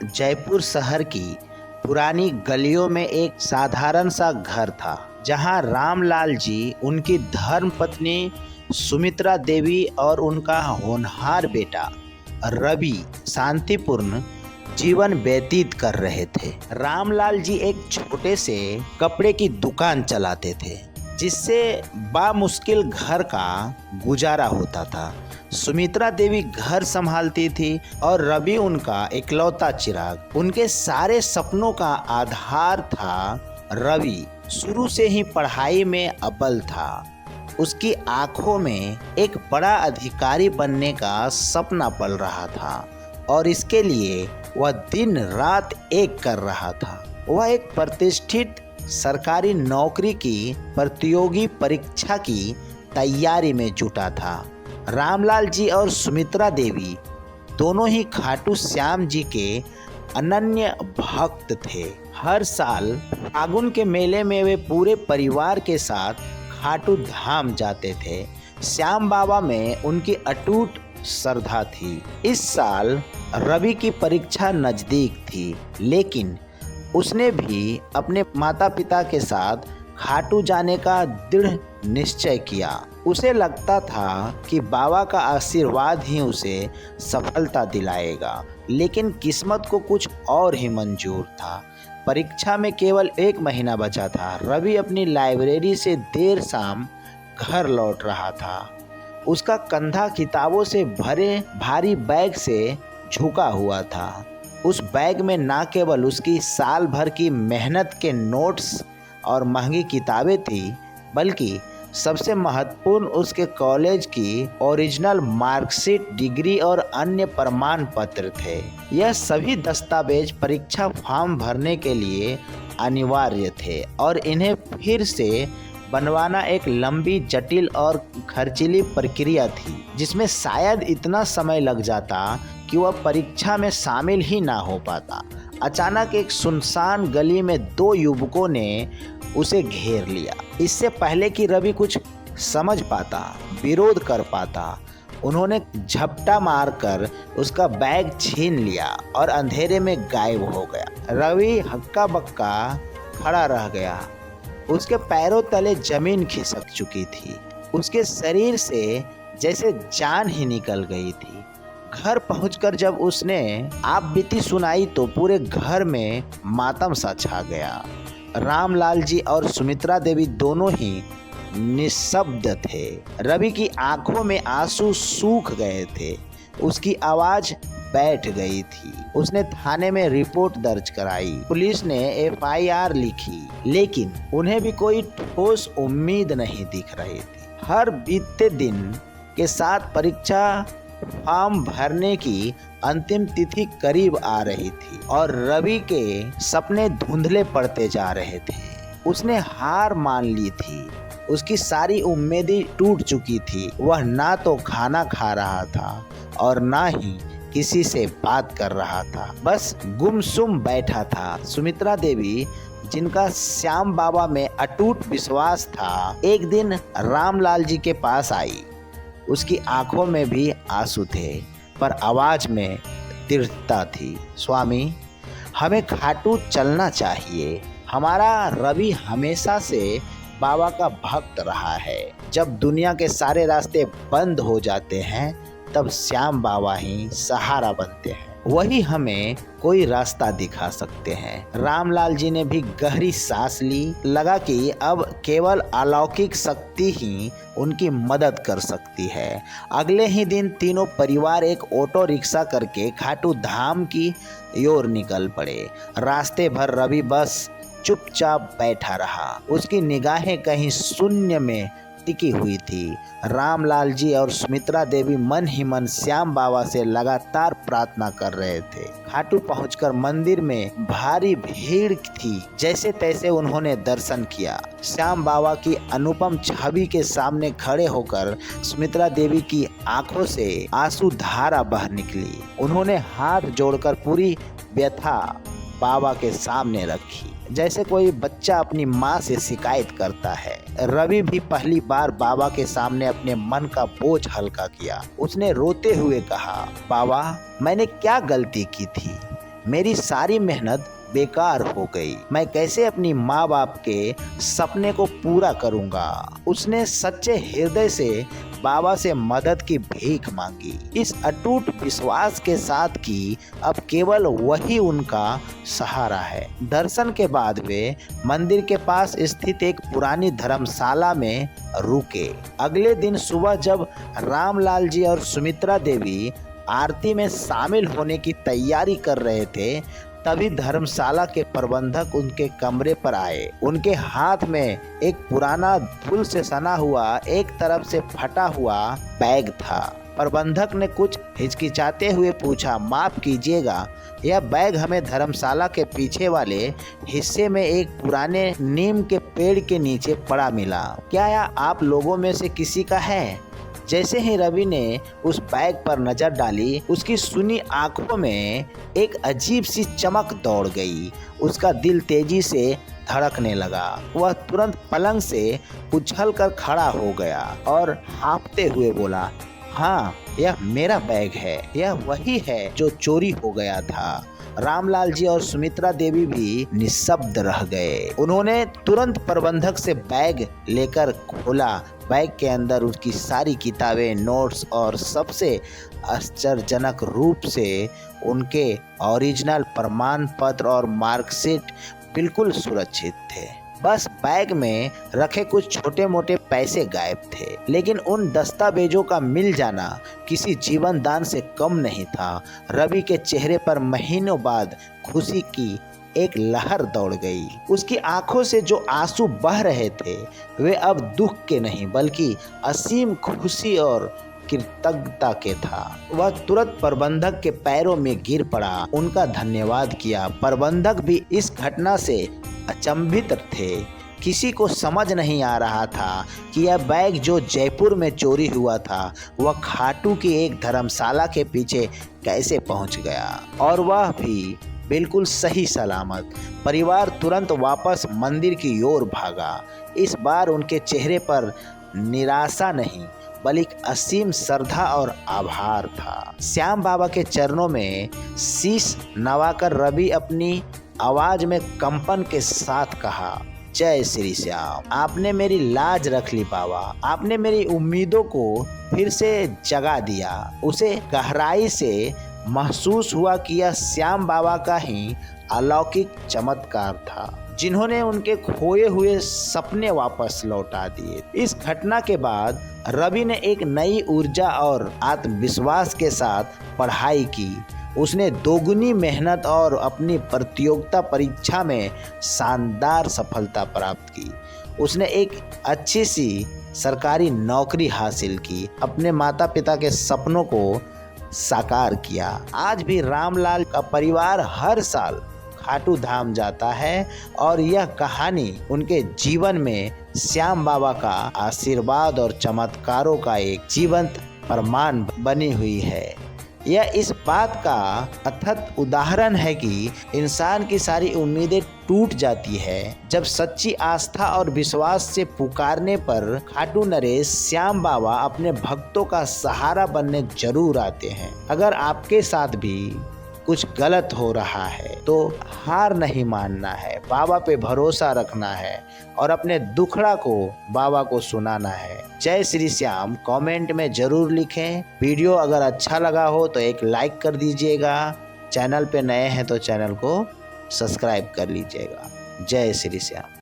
जयपुर शहर की पुरानी गलियों में एक साधारण सा घर था, जहां रामलाल जी, उनकी धर्मपत्नी सुमित्रा देवी और उनका होनहार बेटा रवि शांतिपूर्ण जीवन व्यतीत कर रहे थे। रामलाल जी एक छोटे से कपड़े की दुकान चलाते थे, जिससे बामुश्किल घर का गुजारा होता था। सुमित्रा देवी घर संभालती थी और रवि उनका इकलौता चिराग। उनके सारे सपनों का आधार था। रवि शुरू से ही पढ़ाई में अव्वल था। उसकी आंखों में एक बड़ा अधिकारी बनने का सपना पल रहा था और इसके लिए वह दिन रात एक कर रहा था। वह एक प्रतिष्ठित सरकारी नौकरी की प्रतियोगी परीक्षा की तैयारी में जुटा था। रामलाल जी और सुमित्रा देवी दोनों ही खाटू श्याम जी के अनन्य भक्त थे। हर साल फागुन के मेले में वे पूरे परिवार के साथ खाटू धाम जाते थे। श्याम बाबा में उनकी अटूट श्रद्धा थी। इस साल रवि की परीक्षा नज़दीक थी, लेकिन उसने भी अपने माता पिता के साथ खाटू जाने का दृढ़ निश्चय किया। उसे लगता था कि बाबा का आशीर्वाद ही उसे सफलता दिलाएगा, लेकिन किस्मत को कुछ और ही मंजूर था। परीक्षा में केवल 1 महीना बचा था। रवि अपनी लाइब्रेरी से देर शाम घर लौट रहा था। उसका कंधा किताबों से भरे भारी बैग से झुका हुआ था। उस बैग में न केवल उसकी साल भर की मेहनत के नोट्स और महंगी किताबें थी, बल्कि सबसे महत्वपूर्ण उसके कॉलेज की ओरिजिनल मार्कशीट, डिग्री और अन्य प्रमाण पत्र थे। यह सभी दस्तावेज परीक्षा फॉर्म भरने के लिए अनिवार्य थे और इन्हें फिर से बनवाना एक लंबी, जटिल और खर्चीली प्रक्रिया थी, जिसमें शायद इतना समय लग जाता कि वह परीक्षा में शामिल ही ना हो पाता। अचानक एक सुनसान गली में 2 युवकों ने उसे घेर लिया। इससे पहले कि रवि कुछ समझ पाता, विरोध कर पाता, उन्होंने झपटा मारकर उसका बैग छीन लिया और अंधेरे में गायब हो गया। रवि हक्का बक्का खड़ा रह गया। उसके पैरों तले जमीन खिसक चुकी थी। उसके शरीर से जैसे जान ही निकल गई थी। घर पहुंचकर जब उसने आप बीती सुनाई तो पूरे घर में मातम सा छा गया। रामलाल जी और सुमित्रा देवी दोनों ही निशब्द थे। रवि की आंखों में आंसू सूख गए थे। उसकी आवाज बैठ गई थी। उसने थाने में रिपोर्ट दर्ज कराई। पुलिस ने FIR लिखी, लेकिन उन्हें भी कोई ठोस उम्मीद नहीं दिख रही थी। हर बीतते दिन के साथ परीक्षा फॉर्म भरने की अंतिम तिथि करीब आ रही थी और रवि के सपने धुंधले पड़ते जा रहे थे। उसने हार मान ली थी। उसकी सारी उम्मीदें टूट चुकी थी। वह ना तो खाना खा रहा था और ना ही किसी से बात कर रहा था, बस गुमसुम बैठा था। सुमित्रा देवी, जिनका श्याम बाबा में अटूट विश्वास था, एक दिन रामलाल जी के पास आई। उसकी आंखों में भी आंसू थे, पर आवाज में दृढ़ता थी। स्वामी, हमें खाटू चलना चाहिए। हमारा रवि हमेशा से बाबा का भक्त रहा है। जब दुनिया के सारे रास्ते बंद हो जाते हैं, तब श्याम बाबा ही सहारा बनते हैं। वही हमें कोई रास्ता दिखा सकते हैं। रामलाल जी ने भी गहरी सांस ली। लगा कि अब केवल अलौकिक शक्ति ही उनकी मदद कर सकती है। अगले ही दिन तीनों परिवार एक ऑटो रिक्शा करके खाटू धाम की ओर निकल पड़े। रास्ते भर रवि बस चुपचाप बैठा रहा। उसकी निगाहें कहीं शून्य में टिकी हुई थी। रामलाल जी और सुमित्रा देवी मन ही मन श्याम बाबा से लगातार प्रार्थना कर रहे थे। खाटू पहुंचकर मंदिर में भारी भीड़ थी। जैसे तैसे उन्होंने दर्शन किया। श्याम बाबा की अनुपम छवि के सामने खड़े होकर सुमित्रा देवी की आंखों से आंसू धारा बह निकली। उन्होंने हाथ जोड़कर पूरी व्यथा बाबा के सामने रखी, जैसे कोई बच्चा अपनी माँ से शिकायत करता है। रवि भी पहली बार बाबा के सामने अपने मन का बोझ हल्का किया। उसने रोते हुए कहा, बाबा, मैंने क्या गलती की थी? मेरी सारी मेहनत बेकार हो गई। मैं कैसे अपनी माँ बाप के सपने को पूरा करूँगा। उसने सच्चे हृदय से बाबा से मदद की भीख मांगी, इस अटूट विश्वास के साथ कि अब केवल वही उनका सहारा है। दर्शन के बाद वे मंदिर के पास स्थित एक पुरानी धर्मशाला में रुके। अगले दिन सुबह जब रामलाल जी और सुमित्रा देवी आरती में शामिल होने की तैयारी कर रहे थे, तभी धर्मशाला के प्रबंधक उनके कमरे पर आए। उनके हाथ में एक पुराना धूल से सना हुआ, एक तरफ से फटा हुआ बैग था। प्रबंधक ने कुछ हिचकिचाते हुए पूछा, माफ कीजिएगा, यह बैग हमें धर्मशाला के पीछे वाले हिस्से में एक पुराने नीम के पेड़ के नीचे पड़ा मिला। क्या यह आप लोगों में से किसी का है? जैसे ही रवि ने उस बैग पर नजर डाली, उसकी सुनी आंखों में एक अजीब सी चमक दौड़ गई। उसका दिल तेजी से धड़कने लगा। वह तुरंत पलंग से उछलकर खड़ा हो गया और हाँफते हुए बोला, हाँ, यह मेरा बैग है। यह वही है जो चोरी हो गया था। रामलाल जी और सुमित्रा देवी भी निशब्द रह गए। उन्होंने तुरंत प्रबंधक से बैग लेकर खोला। बैग के अंदर उसकी सारी किताबें, नोट्स और सबसे आश्चर्यजनक रूप से उनके ओरिजिनल प्रमाण पत्र और मार्कशीट बिल्कुल सुरक्षित थे। बस बैग में रखे कुछ छोटे मोटे पैसे गायब थे, लेकिन उन दस्तावेजों का मिल जाना किसी जीवन दान से कम नहीं था। रवि के चेहरे पर महीनों बाद खुशी की एक लहर दौड़ गई। उसकी आंखों से जो आंसू बह रहे थे, वे अब दुख के नहीं बल्कि असीम खुशी और कृतज्ञता के था। वह तुरंत प्रबंधक के पैरों में गिर पड़ा, उनका धन्यवाद किया। प्रबंधक भी इस घटना से अचंभित थे। किसी को समझ नहीं आ रहा था कि यह बैग जो जयपुर में चोरी हुआ था, वह खाटू की एक धर्मशाला के पीछे कैसे पहुंच गया, और वह भी बिल्कुल सही सलामत। परिवार तुरंत वापस मंदिर की ओर भागा। इस बार उनके चेहरे पर निराशा नहीं बल्कि असीम श्रद्धा और आभार था। श्याम बाबा के चरणों में शीश नवाकर रवि अपनी आवाज में कंपन के साथ कहा, जय श्री श्याम। आपने मेरी लाज रख ली बाबा। आपने मेरी उम्मीदों को फिर से जगा दिया। उसे गहराई से महसूस हुआ कि यह श्याम बाबा का ही अलौकिक चमत्कार था, जिन्होंने उनके खोए हुए सपने वापस लौटा दिए। इस घटना के बाद रवि ने एक नई ऊर्जा और आत्मविश्वास के साथ पढ़ाई की। उसने दोगुनी मेहनत और अपनी प्रतियोगिता परीक्षा में शानदार सफलता प्राप्त की। उसने एक अच्छी सी सरकारी नौकरी हासिल की, अपने माता पिता के सपनों को साकार किया। आज भी रामलाल का परिवार हर साल खाटू धाम जाता है और यह कहानी उनके जीवन में श्याम बाबा का आशीर्वाद और चमत्कारों का एक जीवंत प्रमाण बनी हुई है। यह इस बात का अथक उदाहरण है कि इंसान की सारी उम्मीदें टूट जाती है जब सच्ची आस्था और विश्वास से पुकारने पर खाटू नरेश श्याम बाबा अपने भक्तों का सहारा बनने जरूर आते हैं। अगर आपके साथ भी कुछ गलत हो रहा है तो हार नहीं मानना है, बाबा पे भरोसा रखना है और अपने दुखड़ा को बाबा को सुनाना है। जय श्री श्याम कमेंट में जरूर लिखें। वीडियो अगर अच्छा लगा हो तो एक लाइक कर दीजिएगा। चैनल पे नए हैं तो चैनल को सब्सक्राइब कर लीजिएगा। जय श्री श्याम।